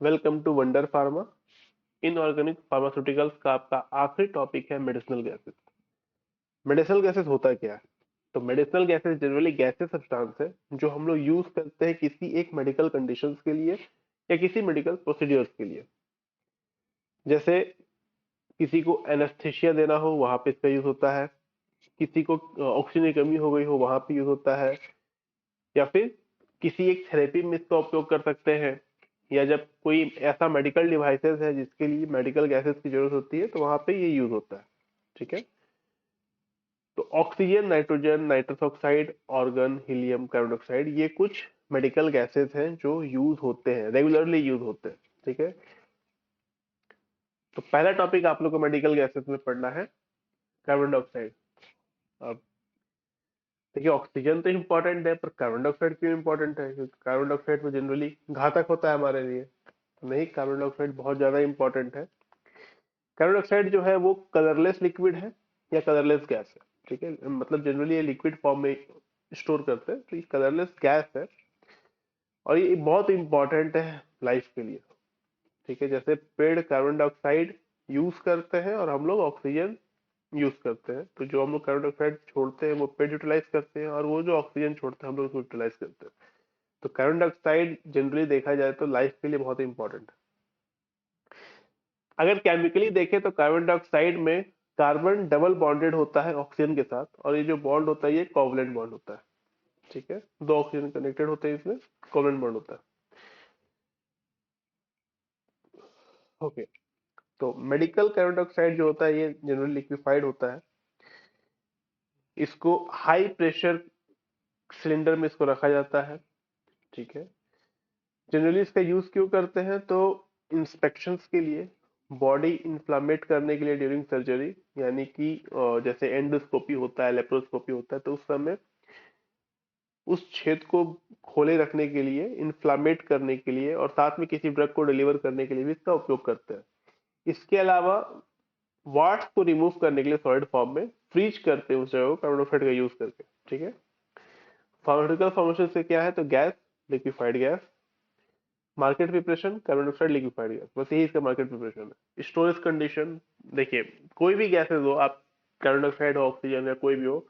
Welcome to Wonder Pharma. Inorganic pharmaceuticals का आपका आखिरी टॉपिक है मेडिसिनल गैसेस। मेडिसिनल गैसेस होता क्या है? तो medicinal gases generally gases substance है जो हम लोग यूज करते हैं किसी एक मेडिकल कंडीशंस के लिए या किसी मेडिकल प्रोसीड्यूर्स के लिए। जैसे किसी को एनेस्थेसिया देना हो वहां पे इसका यूज होता है, किसी को ऑक्सीजन की कमी हो गई हो वहां पे यूज होता है, या फिर किसी एक थेरेपी में इसका उपयोग कर सकते हैं, या जब कोई ऐसा मेडिकल डिवाइसेस है जिसके लिए मेडिकल गैसेस की जरूरत होती है तो वहां पे ये यूज होता है। ठीक है। तो oxygen, nitrogen, nitrous oxide, organ, helium, carbon dioxide, ये कुछ मेडिकल गैसेस हैं जो यूज होते हैं, रेगुलरली यूज होते हैं। ठीक है। तो पहला टॉपिक आप लोग को मेडिकल गैसेस में पढ़ना है कार्बन डाइऑक्साइड। अब देखिए, ऑक्सीजन तो इम्पोर्टेंट है पर कार्बन डाइऑक्साइड क्यों इम्पोर्टेंट है? क्योंकि कार्बन डाइऑक्साइड तो जनरली घातक होता है हमारे लिए। नहीं, कार्बन डाइऑक्साइड बहुत ज्यादा इंपॉर्टेंट है। कार्बन डाइऑक्साइड जो है वो कलरलेस लिक्विड है या कलरलेस गैस है। ठीक है, मतलब जनरली ये लिक्विड फॉर्म में स्टोर करते हैं, तो ये कलरलेस गैस है और ये बहुत इंपॉर्टेंट है लाइफ के लिए। ठीक है, जैसे पेड़ कार्बन डाइऑक्साइड यूज करते हैं और हम लोग ऑक्सीजन यूज करते हैं, तो जो हम लोग कार्बन डाइऑक्साइड छोड़ते हैं वो पेड़ यूटिलाइज करते हैं और वो जो ऑक्सीजन छोड़ते हैं हम लोग उसको यूटिलाइज करते हैं। तो कार्बन डाइऑक्साइड जनरली देखा जाए तो लाइफ के लिए बहुत इंपॉर्टेंट है। अगर केमिकली देखें तो कार्बन डाइऑक्साइड में कार्बन डबल बॉन्डेड होता है ऑक्सीजन के साथ, और ये जो बॉन्ड होता है ये कोवलेंट बॉन्ड होता है। ठीक है, दो ऑक्सीजन कनेक्टेड होते हैं, इसमें कोवलेंट बॉन्ड होता है। ओके। तो मेडिकल कार्बन डाइऑक्साइड जो होता है ये जनरली लिक्विफाइड होता है। इसको हाई प्रेशर सिलेंडर में इसको रखा जाता है। ठीक है। जनरली इसका यूज क्यों करते हैं? तो इंस्पेक्शंस के लिए, बॉडी इन्फ्लामेट करने के लिए ड्यूरिंग सर्जरी, यानी कि जैसे एंडोस्कोपी होता है, लेप्रोस्कोपी होता है, तो उस समय उस क्षेत्र को खोले रखने के लिए, इन्फ्लामेट करने के लिए और साथ में किसी ड्रग को डिलीवर करने के लिए भी इसका उपयोग करते हैं। इसके अलावा वाट्स को रिमूव करने के लिए सॉलिड फॉर्म में फ्रीज करते हैं उस जगह को कार्बन डाइऑक्साइड का यूज करके। ठीक है। फार्मास्यूटिकल फॉर्मेशन से क्या है? तो gas, liquefied gas, market preparation carbon dioxide liquefied gas, बस यही इसका मार्केट प्रिपरेशन है। स्टोरेज कंडीशन, देखिए कोई भी गैसेज हो, आप कार्बन डाइऑक्साइड हो, ऑक्सीजन या कोई भी हो,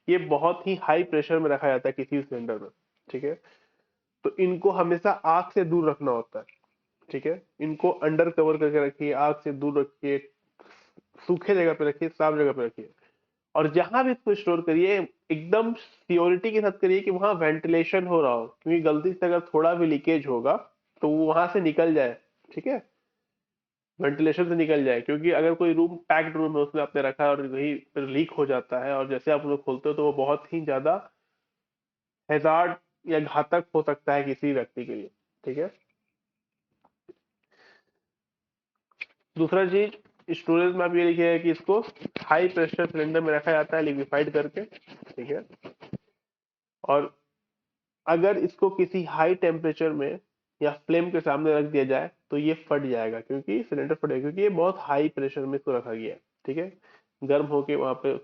ये बहुत ही हाई प्रेशर में रखा जाता है किसी सिलेंडर में। ठीक है। तो इनको हमेशा आग से दूर रखना होता है। ठीक है, इनको अंडर कवर करके रखिए, आग से दूर रखिए, सूखे जगह पे रखिए, साफ जगह पे रखिए, और जहां भी इसको स्टोर करिए एकदम सियोरिटी के साथ करिए कि वहां वेंटिलेशन हो रहा हो, क्योंकि गलती से अगर थोड़ा भी लीकेज होगा तो वो वहां से निकल जाए। ठीक है, वेंटिलेशन से निकल जाए, क्योंकि अगर कोई रूम पैक्ड रूम है उसमें आपने रखा है और वही लीक हो जाता है और जैसे आप लोग खोलते हो तो वो बहुत ही ज्यादा हैजार्ड या घातक हो सकता है किसी व्यक्ति के लिए। ठीक है। दूसरा चीज, स्टोरेज में आप ये लिखिएगा कि इसको हाई प्रेशर सिलेंडर में रखा जाता है लिक्विफाइड करके। ठीक है। और अगर इसको किसी हाई टेम्परेचर में या फ्लेम के सामने रख दिया जाए तो ये फट जाएगा, क्योंकि सिलेंडर फटेगा, क्योंकि ये बहुत हाई प्रेशर में इसको रखा गया है। ठीक है। गर्म होके वहां पे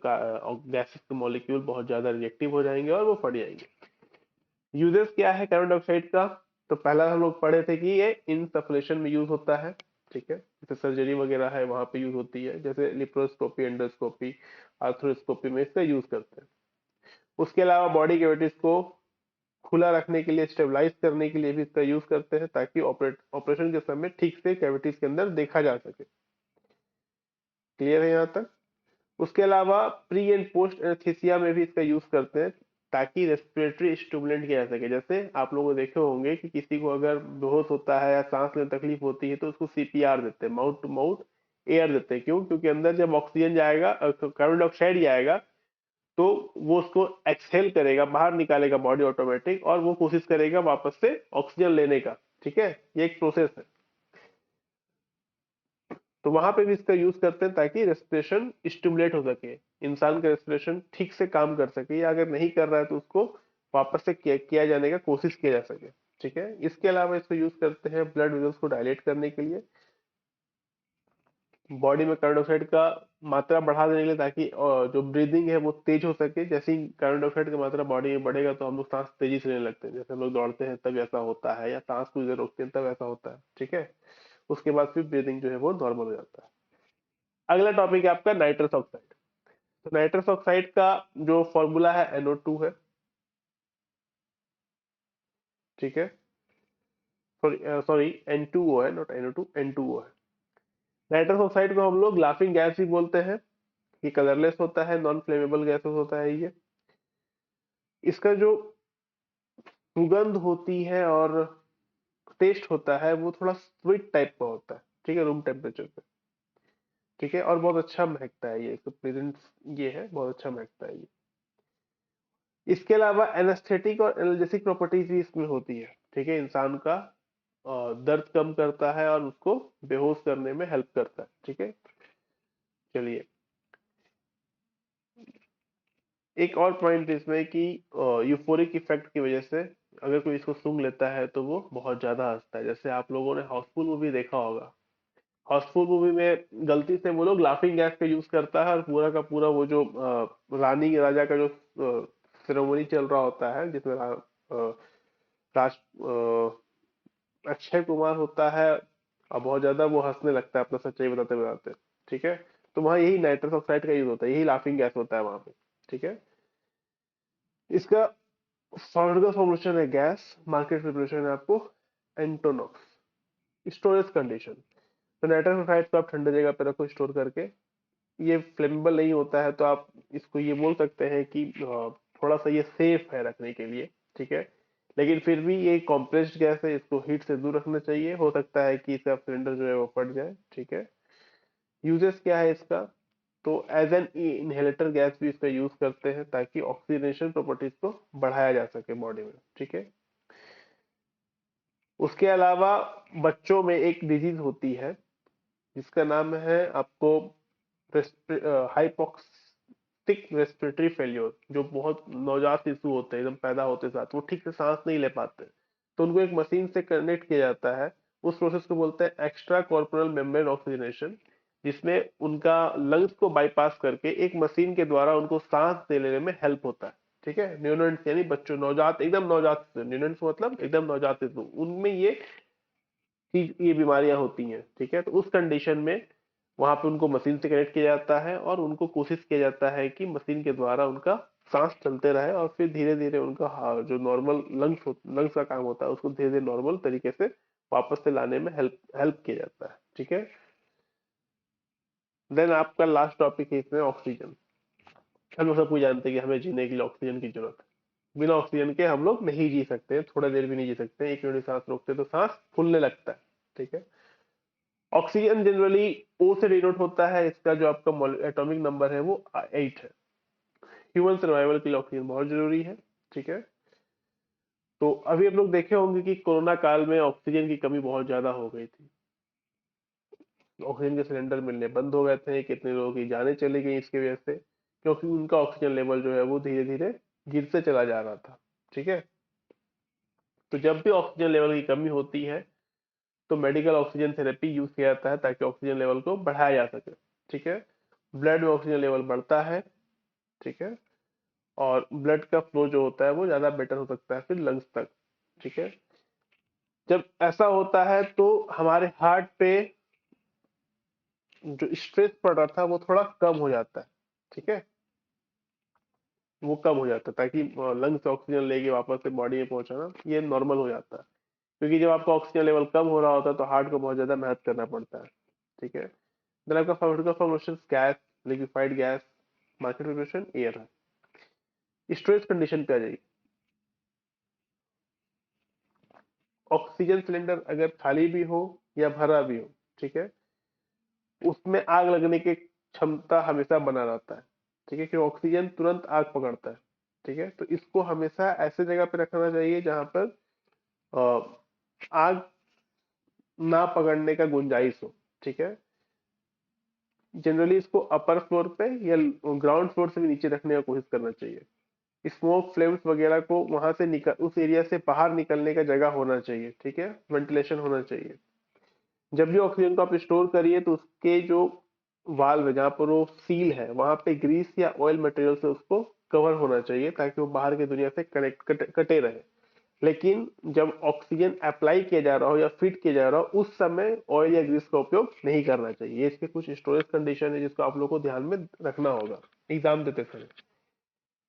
गैसेस के मॉलिक्यूल बहुत ज्यादा रिएक्टिव हो जाएंगे और वो फट जाएंगे। यूजेस क्या है कार्बन डाइऑक्साइड का? तो पहला हम लोग पढ़े थे कि ये इनसफलेशन में यूज होता है। ठीक है, जैसे सर्जरी वगैरह है वहां पे यूज होती है, जैसे लिप्रोस्कोपी, एंडोस्कोपी, आर्थ्रोस्कोपी में इसका यूज करते हैं। उसके अलावा बॉडी कैविटीज को खुला रखने के लिए, स्टेबलाइज करने के लिए भी इसका यूज करते हैं, ताकि ऑपरेशन के समय ठीक से कैविटीज के अंदर देखा जा सके। क्लियर है यहाँ तक? उसके अलावा प्री एंड पोस्ट एनेस्थीसिया में भी इसका यूज करते हैं, ताकि रेस्पिरेटरी स्टिमुलेंट किया जा सके। जैसे आप लोगों ने देखे होंगे कि किसी को अगर बेहोश होता है या सांस लेने में तकलीफ होती है तो उसको सीपीआर देते हैं, माउथ टू माउथ एयर देते हैं। क्यों? क्योंकि अंदर जब ऑक्सीजन जाएगा, कार्बन डाइऑक्साइड जाएगा, तो वो उसको एक्सहेल करेगा, बाहर निकालेगा बॉडी ऑटोमेटिक, और वो कोशिश करेगा वापस से ऑक्सीजन लेने का। ठीक है, ये एक प्रोसेस है। तो वहां पे भी इसका यूज करते हैं ताकि रेस्पिरेशन स्टिमुलेट हो सके, इंसान का रेस्पिरेशन ठीक से काम कर सके, या अगर नहीं कर रहा है तो उसको वापस से किया जाने का कोशिश किया जा सके। ठीक है। इसके अलावा इसको यूज करते हैं ब्लड वेसल्स को डायलेट करने के लिए, बॉडी में कार्बन डाइऑक्साइड का मात्रा बढ़ा देने के लिए, ताकि जो ब्रीदिंग है वो तेज हो सके। जैसे ही कार्बन डाइऑक्साइड की मात्रा बॉडी में बढ़ेगा तो हम लोग सांस तेजी से लेने लगते हैं, जैसे हम लोग दौड़ते हैं तब ऐसा होता है, या सांस को इधर रोकते हैं तब ऐसा होता है, ठीक है। उसके बाद फिर ब्रीदिंग जो है वो नॉर्मल हो जाता है। अगला टॉपिक है आपका नाइट्रस ऑक्साइड। तो नाइट्रस ऑक्साइड का जो फॉर्मूला है NO2 है, ठीक है। सॉरी सॉरी, N2O है, नॉट NO2, N2O है। नाइट्रस ऑक्साइड को हम लोग लाफिंग गैस भी बोलते हैं। ये कलरलेस होता है, नॉन फ्लेमेबल गैसेस होता है ये। इसका जो सुगंध होती है और टेस्ट होता है वो थोड़ा स्वीट टाइप का होता है, ठीक है, रूम टेम्परेचर पे, ठीक है। और बहुत अच्छा महकता है ये, इसका प्रेजेंस ये है, बहुत अच्छा महकता है ये। इसके अलावा एनेस्थेटिक और एनाल्जेसिक प्रॉपर्टीज भी इसमें होती है, ठीक है। इंसान का दर्द कम करता है और उसको बेहोश करने में हेल्प करता है, ठीक है। चलिए, एक और पॉइंट इसमें कि यूफोरिक इफेक्ट की वजह से अगर कोई इसको सूंघ लेता है तो वो बहुत ज्यादा हंसता है। जैसे आप लोगों ने हाउसफुल मूवी देखा होगा। हाउसफुल मूवी में गलती से वो लोग लाफिंग गैस का यूज करता है, और पूरा का पूरा वो जो रानी राजा का जो सेरेमनी चल रहा होता है, जिसमें राज अक्षय कुमार होता है, और बहुत ज्यादा वो हंसने लगता है अपना सच्चाई बताते बताते, ठीक है। तो वहाँ यही नाइट्रस ऑक्साइड का यूज होता है, यही लाफिंग गैस होता है वहां पे, ठीक है। इसका फार्मूला फॉर्मुलेशन है गैस, मार्केट प्रिपरेशन है आपको एंटोनॉक्स। स्टोरेज कंडीशन, तो नाइट्रस ऑक्साइड को आप ठंडे जगह पे रखो स्टोर करके। ये फ्लेमेबल नहीं होता है, तो आप इसको ये बोल सकते हैं कि थोड़ा सा ये सेफ है रखने के लिए, ठीक है। लेकिन फिर भी ये कॉम्प्रेस्ड गैस है, इसको हीट से दूर रखना चाहिए, हो सकता है कि इसका सिलेंडर जो है वो फट जाए, ठीक है। यूजेस क्या है इसका, तो एज एन इनहेलेटर गैस भी इसका यूज करते हैं, ताकि ऑक्सीजनेशन प्रॉपर्टीज को बढ़ाया जा सके बॉडी में, ठीक है। उसके अलावा बच्चों में एक डिजीज होती है जिसका नाम है आपको हाइपोक्सिक रेस्पिरेटरी फेलियर। जो बहुत नवजात शिशु होते हैं, एकदम पैदा होते साथ वो ठीक से सांस नहीं ले पाते, तो उनको एक मशीन से कनेक्ट किया जाता है। उस प्रोसेस को बोलते हैं एक्स्ट्रा कॉर्पोरल मेम्ब्रेन ऑक्सीजनेशन, जिसमें उनका लंग्स को बाईपास करके एक मशीन के द्वारा उनको सांस ले लेने में हेल्प होता है, ठीक है। न्यूनेंट्स यानी बच्चों, नवजात, एकदम नवजात शिशु, न्यूनेंट्स मतलब एकदम नवजात शिशु, उनमें ये बीमारियां होती हैं, ठीक है। तो उस कंडीशन में वहां पे उनको मशीन से कनेक्ट किया जाता है, और उनको कोशिश किया जाता है कि मशीन के द्वारा उनका सांस चलते रहे, और फिर धीरे धीरे उनका जो नॉर्मल लंग्स का काम होता है उसको धीरे धीरे नॉर्मल तरीके से वापस से लाने में हेल्प हेल्प किया जाता है, ठीक है। देन आपका लास्ट टॉपिक है इसमें ऑक्सीजन। हम लोग सब कुछ जानते हैं कि हमें जीने के लिए ऑक्सीजन की जरूरत है। बिना ऑक्सीजन के हम लोग नहीं जी सकते, थोड़ा देर भी नहीं जी सकते। एक मिनट सांस रोकते तो सांस फूलने लगता है, ठीक है। ऑक्सीजन जनरली O से डिनोट होता है, इसका जो आपका एटॉमिक नंबर है वो 8 है। ह्यूमन सर्वाइवल के लिए ऑक्सीजन बहुत जरूरी है, ठीक है। तो अभी आप लोग देखे होंगे कि कोरोना काल में ऑक्सीजन की कमी बहुत ज्यादा हो गई थी। ऑक्सीजन के सिलेंडर मिलने बंद हो गए थे, कितने लोगों की जानें चली गई इसकी वजह से, क्योंकि उनका ऑक्सीजन लेवल जो है वो धीरे धीरे गिरते चला जा रहा था, ठीक है। तो जब भी ऑक्सीजन लेवल की कमी होती है तो मेडिकल ऑक्सीजन थेरेपी यूज किया जाता है, ताकि ऑक्सीजन लेवल को बढ़ाया जा सके, ठीक है। ब्लड में ऑक्सीजन लेवल बढ़ता है, ठीक है। और ब्लड का फ्लो जो होता है वो ज्यादा बेटर हो सकता है फिर लंग्स तक, ठीक है। जब ऐसा होता है तो हमारे हार्ट पे जो स्ट्रेस पड़ रहा था वो थोड़ा कम हो जाता है, ठीक है। वो कम हो जाता है, ताकि लंग्स से ऑक्सीजन लेके वापस से बॉडी में पहुंचाना ये नॉर्मल हो जाता है। क्योंकि जब आपका ऑक्सीजन लेवल कम हो रहा होता है तो हार्ट को बहुत ज्यादा मेहनत करना पड़ता है, ठीक है। देन आपका pharmaceutical formulation gas, liquefied gas, market preparation air है। स्टोरेज कंडीशन पे आ जाइए। ऑक्सीजन सिलेंडर अगर खाली भी हो या भरा भी हो, ठीक है, उसमें आग लगने की क्षमता हमेशा बना रहता है, ठीक है, क्योंकि ऑक्सीजन तुरंत आग पकड़ता है, ठीक है। तो इसको हमेशा ऐसे जगह पे रखना चाहिए जहां पर आग ना पकड़ने का गुंजाइश हो, ठीक है। जनरली इसको अपर फ्लोर पे या ग्राउंड फ्लोर से भी नीचे रखने का कोशिश करना चाहिए। स्मोक फ्लेम्स वगैरह को वहां से निकल, उस एरिया से बाहर निकलने का जगह होना चाहिए, ठीक है, वेंटिलेशन होना चाहिए। जब भी ऑक्सीजन को आप स्टोर करिए तो उसके जो वाल्व है, जहाँ पर वो सील है, वहां पे ग्रीस या ऑयल मटेरियल से उसको कवर होना चाहिए ताकि वो बाहर की दुनिया से कटे रहे। लेकिन जब ऑक्सीजन अप्लाई किया जा रहा हो या फिट किया जा रहा हो, उस समय ऑयल या ग्रीस का उपयोग नहीं करना चाहिए। ये इसके कुछ स्टोरेज कंडीशन है जिसको आप लोग को ध्यान में रखना होगा एग्जाम देते समय।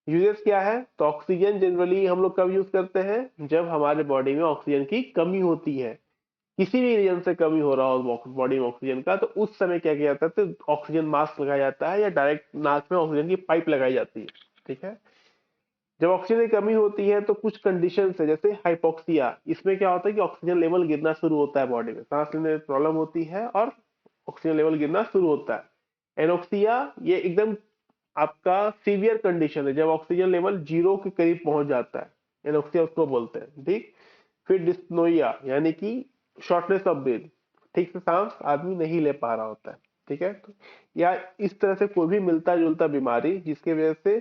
यूजेस क्या है, तो ऑक्सीजन जनरली हम लोग कब यूज करते हैं, जब हमारे बॉडी में ऑक्सीजन की कमी होती है, किसी भी रीजन से कमी हो रहा हो बॉडी में ऑक्सीजन का, तो उस समय क्या किया जाता है, तो ऑक्सीजन मास्क लगाया जाता है या डायरेक्ट नाक में ऑक्सीजन की पाइप लगाई जाती है। ठीक है। जब ऑक्सीजन की कमी होती है तो कुछ कंडीशन है, जैसे हाइपोक्सिया, इसमें क्या होता है कि ऑक्सीजन लेवल गिरना शुरू होता है, बॉडी में सांस लेने में प्रॉब्लम होती है और ऑक्सीजन लेवल गिरना शुरू होता है। एनोक्सिया, ये एकदम आपका सीवियर कंडीशन है, जब ऑक्सीजन लेवल जीरो के करीब पहुंच जाता है, एनोक्सिया उसको बोलते हैं। ठीक। फिर डिस्पनोइया, यानी कि शॉर्टनेस ऑफ ब्रीथ, ठीक से सांस आदमी नहीं ले पा रहा होता है। ठीक है। तो या इस तरह से कोई भी मिलता जुलता बीमारी जिसकी वजह से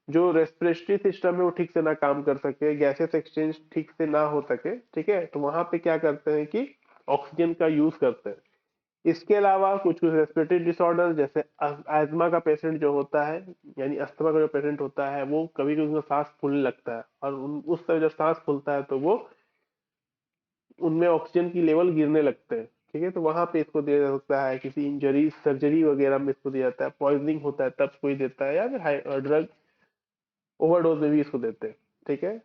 जो रेस्पिरेटरी सिस्टम है वो ठीक से ना काम कर सके, गैसेस एक्सचेंज ठीक से ना हो सके। ठीक है। तो वहां पे क्या करते हैं कि ऑक्सीजन का यूज करते हैं। इसके अलावा कुछ कुछ रेस्पिरेटरी डिसऑर्डर, जैसे अस्थमा का पेशेंट जो होता है, यानी अस्थमा का जो पेशेंट होता है, वो कभी कभी उसका सांस फूलने लगता है और उस समय जब सांस फूलता है तो वो उनमें ऑक्सीजन की लेवल गिरने लगते हैं। ठीक है। तो वहां पे इसको दिया जा सकता है, किसी इंजरी सर्जरी वगैरह में इसको दिया जाता है, पॉइजनिंग होता है तब कोई देता है, या फिर ड्रग ओवरडोज में भी इसको देते हैं। ठीक है।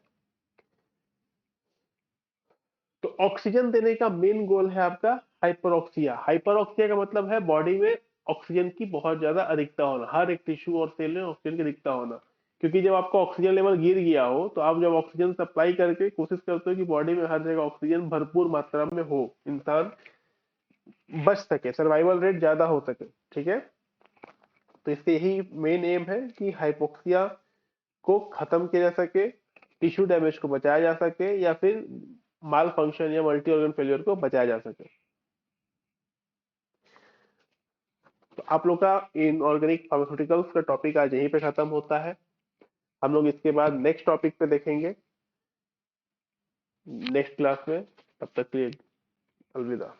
तो ऑक्सीजन देने का मेन गोल है आपका हाइपरऑक्सिया। हाइपरऑक्सिया का मतलब है बॉडी में ऑक्सीजन की बहुत ज्यादा अधिकता होना, हर एक टिश्यू और सेल में ऑक्सीजन की अधिकता होना। क्योंकि जब आपका ऑक्सीजन लेवल गिर गया हो तो आप जब ऑक्सीजन सप्लाई करके कोशिश करते हो कि बॉडी में हर जगह ऑक्सीजन भरपूर मात्रा में हो, इंसान बच सके, सर्वाइवल रेट ज्यादा हो सके। ठीक है। तो इससे यही मेन एम है कि हाइपोक्सिया को खत्म किया जा सके, टिश्यू डैमेज को बचाया जा सके, या फिर माल फंक्शन या मल्टी ऑर्गन फेलियर को बचाया जा सके। तो आप लोग का इनऑर्गेनिक फार्मास्यूटिकल्स का टॉपिक आज यहीं पे खत्म होता है। हम लोग इसके बाद नेक्स्ट टॉपिक पे देखेंगे नेक्स्ट क्लास में। तब तक के लिए अलविदा।